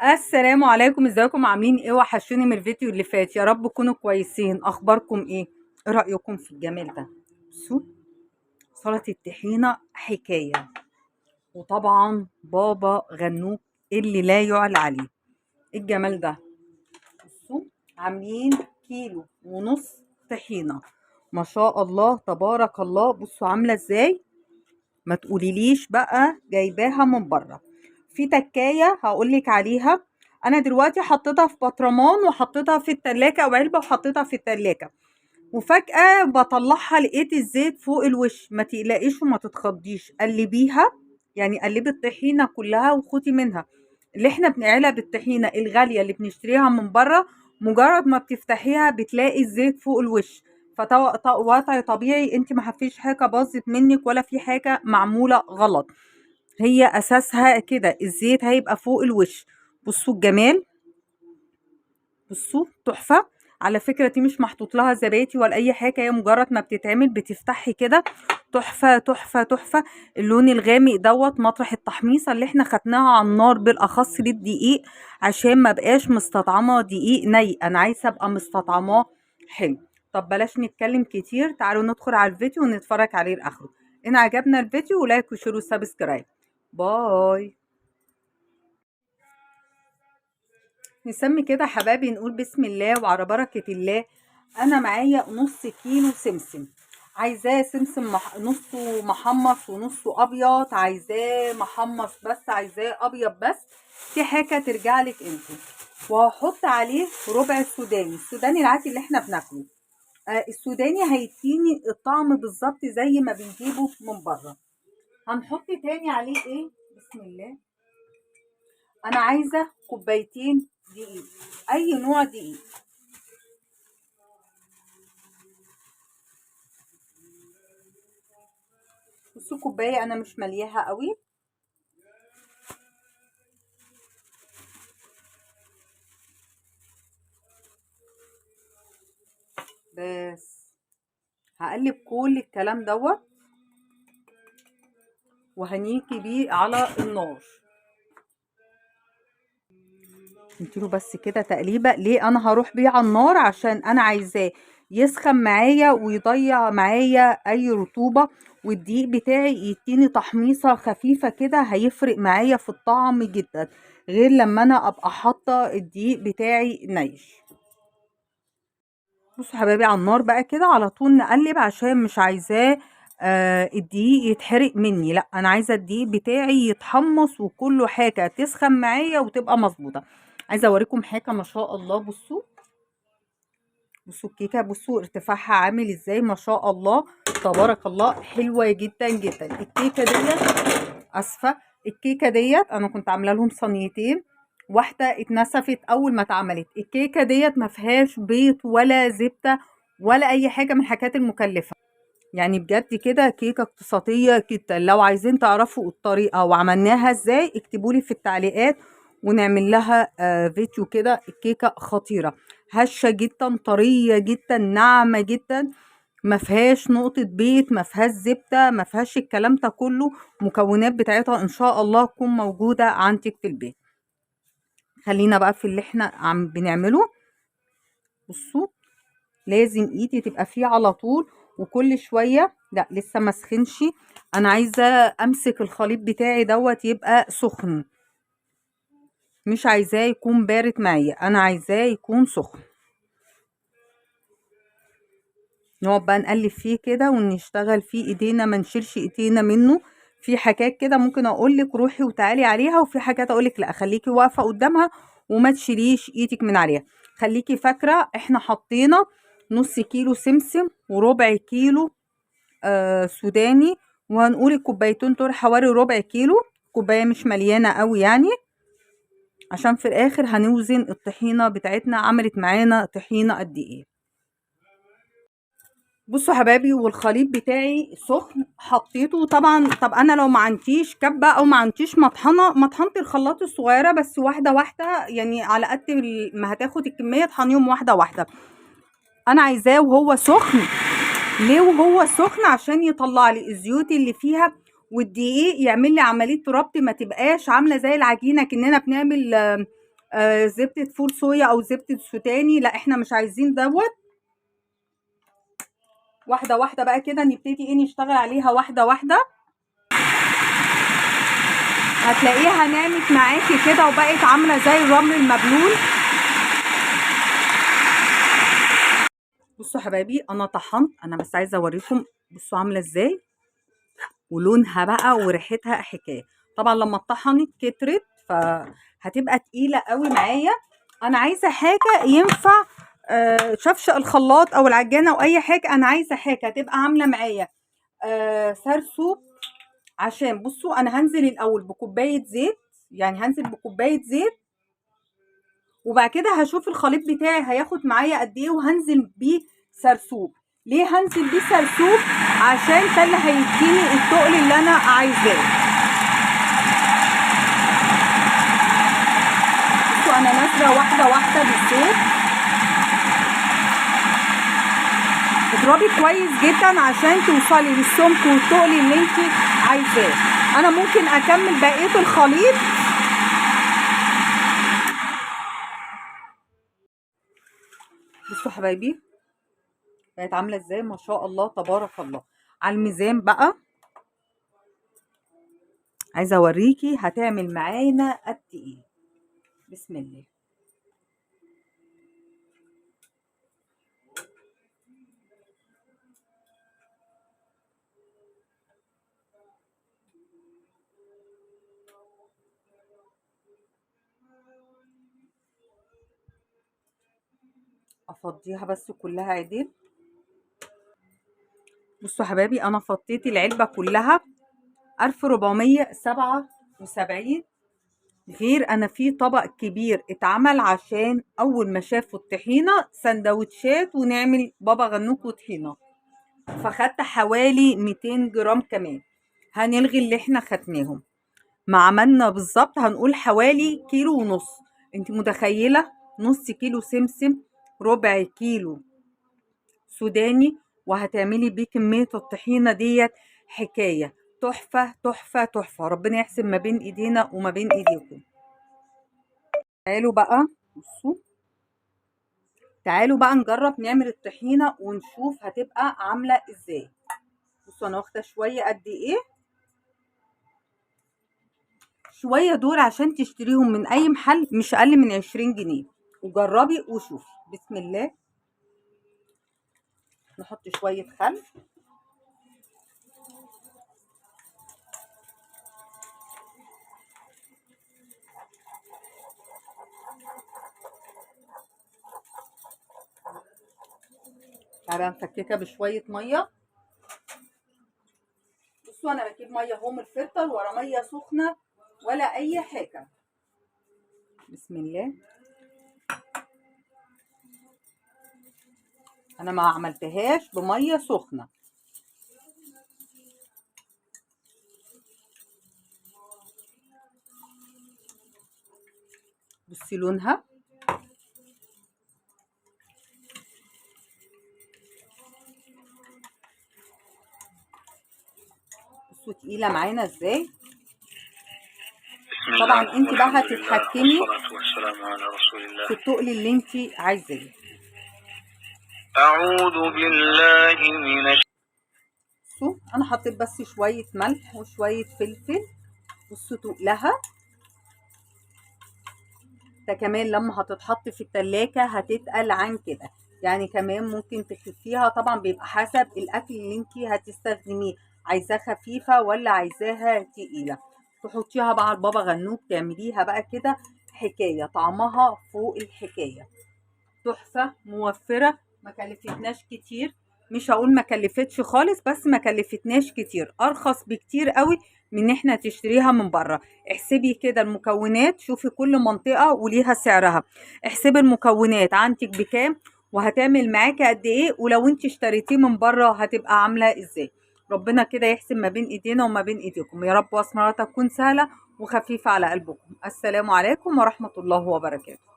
السلام عليكم، ازيكم عاملين ايه؟ وحشوني من الفيديو اللي فات. يا رب تكونوا كويسين. اخباركم ايه؟ ايه رايكم في الجمال ده؟ بصوا، سلطه الطحينه حكايه. وطبعا بابا غنوج اللي لا يعلى عليه. إيه الجمال ده؟ بصوا، عاملين كيلو ونص طحينه. ما شاء الله تبارك الله. بصوا عامله ازاي، ما تقوليليش بقى جايباها من بره. في تكايه هقولك عليها. انا دلوقتي حطيتها في بطرمان وحطيتها في التلاجة او علبه وحطيتها في التلاجة، وفجأة بطلعها لقيت الزيت فوق الوش. ما تقلقيش وما تتخضيش، قلبيها. يعني قلبي الطحينه كلها وخدي منها. اللي احنا علب الطحينه الغاليه اللي بنشتريها من بره، مجرد ما بتفتحيها بتلاقي الزيت فوق الوش. وضع طبيعي، انت ما فيش حاجه باظت منك ولا في حاجه معموله غلط. هي اساسها كده، الزيت هيبقى فوق الوش. بصوا الجمال، بصوا تحفه. على فكره دي مش محطوط لها زبادي ولا اي حاجه، هي مجرد ما بتتعمل بتفتحي كده. تحفه تحفه تحفه. اللون الغامق دوت مطرح التحميصه اللي احنا خدناها على النار بالاخص للدقيق، عشان ما بقاش مستطعمه دقيق ني، انا عايزه ابقى مستطعماه حلو. طب بلاش نتكلم كتير، تعالوا ندخل على الفيديو ونتفرج عليه لاخره. ان عجبنا الفيديو لايك وشير وسبسكرايب. باي. نسمي كده حبايبي، نقول بسم الله وعلى بركة الله. أنا معايا نص كيلو سمسم. عايزاه سمسم نصه محمص ونصه أبيض، عايزاه محمص بس، عايزاه أبيض بس. في حاجة ترجع لك انتوا. وهحط عليه ربع سوداني، السوداني العادي اللي احنا بناكله. السوداني هيديني الطعم بالظبط زي ما بنجيبه من بره. هنحط تاني عليه ايه؟ بسم الله. انا عايزه كوبايتين دقيق، اي نوع دقيق. بصوا كوبايه انا مش ملياها قوي. بس هقلب كل الكلام دوت وهنيجي بيه على النار. اديله بس كده تقليبه. ليه انا هروح بيه على النار؟ عشان انا عايزاه يسخن معايا ويضيع معايا اي رطوبه، والدقيق بتاعي يديني تحميصه خفيفه كده، هيفرق معايا في الطعم جدا، غير لما انا ابقى حاطه الدقيق بتاعي نيش. بصوا حبايبي، على النار بقى كده على طول نقلب، عشان مش عايزاه الدقيق يتحرق مني. لا، انا عايزه الدقيق بتاعي يتحمص وكله حاجه تسخن معايا وتبقى مظبوطه. عايزه اوريكم حاجه ما شاء الله. بصوا، بصوا الكيكه، بصوا ارتفاعها عامل ازاي، ما شاء الله تبارك الله. حلوه جدا جدا الكيكه ديت. اسفه، الكيكه ديت انا كنت عامله لهم صينيتين، واحده اتنسفت اول ما اتعملت. الكيكه ديت ما فيهاش بيض ولا زبده ولا اي حاجه من الحاجات المكلفه. يعني بجد كده كيكه اقتصاديه جدا. لو عايزين تعرفوا الطريقه وعملناها ازاي اكتبوا لي في التعليقات ونعمل لها فيديو كده. الكيكه خطيره، هشه جدا، طريه جدا، ناعمه جدا، ما فيهاش نقطه بيض، ما فيهاش زبده، ما فيهاش الكلام ده كله. مكونات بتاعتها ان شاء الله تكون موجوده عندك في البيت. خلينا بقى في اللي احنا عم بنعمله. بصوا، لازم ايدي تبقى فيه على طول، وكل شويه. لا لسه ما سخنش، انا عايزه امسك الخليط بتاعي دوت يبقى سخن، مش عايزاه يكون بارد معايا، انا عايزاه يكون سخن. نقعد بقى نقلب فيه كده ونشتغل فيه ايدينا، ما نشيلش ايدينا منه. في حاجات كده ممكن اقولك روحي وتعالي عليها، وفي حاجات اقولك لا خليكي واقفه قدامها وما تشيليش ايدك من عليها. خليكي فاكره احنا حطينا نص كيلو سمسم وربع كيلو سوداني، وهنقول الكوبايتين دول حوالي ربع كيلو. كوبايه مش مليانه قوي يعني، عشان في الاخر هنوزن الطحينه بتاعتنا عملت معانا طحينه قد ايه. بصوا حبايبي، والخليط بتاعي سخن حطيته طبعا. طب انا لو ما عنديش كبه او ما عنديش مطحنه الخلاط الصغيره، بس واحده واحده يعني على قد ما هتاخد الكميه طحنيهم واحده واحده. انا عايزاه وهو سخن. ليه وهو سخن؟ عشان يطلع لي الزيوت اللي فيها، والدقيق يعمل لي عمليه ربط، ما تبقاش عامله زي العجينه كاننا بنعمل زبدة فول صويا او زبدة سوداني، لا احنا مش عايزين دوت. واحدة واحدة بقى كده نبتدي نشتغل عليها واحدة واحدة. هتلاقيها نامت معاكي كده وبقت عاملة زي الرمل المبلول. بصوا حبايبي انا طحنت، انا بس عايزة اوريكم بصوا عاملة ازاي، ولونها بقى وريحتها حكاية. طبعا لما اتطحنت كترت فهتبقى تقيلة قوي معايا. انا عايزة حاجة ينفع شفشق الخلاط او العجانة او اي حاجة، انا عايزة حاجة تبقى عاملة معايا سرسوب. عشان بصوا انا هنزل الاول بكوبايه زيت، يعني هنزل بكوبايه زيت وبعد كده هشوف الخليط بتاعي هياخد معايا قد ايه، وهنزل بيه سرسوب. ليه هنزل بيه سرسوب؟ عشان ده اللي هيديني التقل اللي انا عايزاه. بصوا انا نازله واحده واحده بالزيت. اضربي كويس جدا عشان توصلي للسمك والتقل اللي انت عايزاه. انا ممكن اكمل بقيه الخليط. بصوا حبايبي بقت عامله ازاي، ما شاء الله تبارك الله. على الميزان بقى عايزه اوريكي هتعمل معانا قد ايه. بسم الله. افضيها بس كلها عدل. بصوا حبايبي انا فضيت العلبه كلها 1477. غير انا في طبق كبير اتعمل عشان اول ما شافوا الطحينه سندوتشات ونعمل بابا غنوج وطحينه، فخدت حوالي 200 جرام كمان. هنلغي اللي احنا خدناهم، ما عملنا بالظبط هنقول حوالي كيلو ونص. انت متخيله؟ نص كيلو سمسم، ربع كيلو سوداني، وهتعملي بيه كميه الطحينه ديت حكايه. تحفه تحفه تحفه. ربنا يحسن ما بين ايدينا وما بين ايديكم. تعالوا بقى بصوا، تعالوا بقى نجرب نعمل الطحينه ونشوف هتبقى عامله ازاي. بصوا انا واخده شويه قد ايه، شويه دول عشان تشتريهم من اي محل مش اقل من 20 جنيه، وجربي وشوفي. بسم الله. نحط شويه خل. تعالى نفككها بشويه ميه. بصوا انا بجيب ميه اهو من الفلتر، ولا ميه سخنه ولا اي حاجه. بسم الله. انا ما عملتهاش بميه سخنه. بصي لونها. بصوا تقيله معانا ازاي. طبعا انت بقى هتتحكمي في التقل اللي انت عايزاه. أعوذ بالله من بصوا انا حطيت بس شويه ملح وشويه فلفل. بصوا تقلها ده كمان لما هتتحط في التلاجة هتتقل عن كده، يعني كمان ممكن تخفيها. طبعا بيبقى حسب الاكل اللي انت هتستخدميه، عايزاه خفيفه ولا عايزاها تقيله. تحطيها بقى على البابا غنوج، تعمليها بقى كده حكايه، طعمها فوق الحكايه. تحفه موفره، ما كلفتناش كتير. مش هقول ما كلفتش خالص، بس ما كلفتناش كتير، ارخص بكتير قوي من ان احنا تشتريها من بره. احسبي كده المكونات، شوفي كل منطقه وليها سعرها، احسبي المكونات عندك بكام وهتعمل معاكي قد ايه، ولو انت اشتريتيه من بره هتبقى عامله ازاي. ربنا كده يحسن ما بين ايدينا وما بين ايديكم يا رب، واسمرها تكون سهله وخفيفه على قلبكم. السلام عليكم ورحمه الله وبركاته.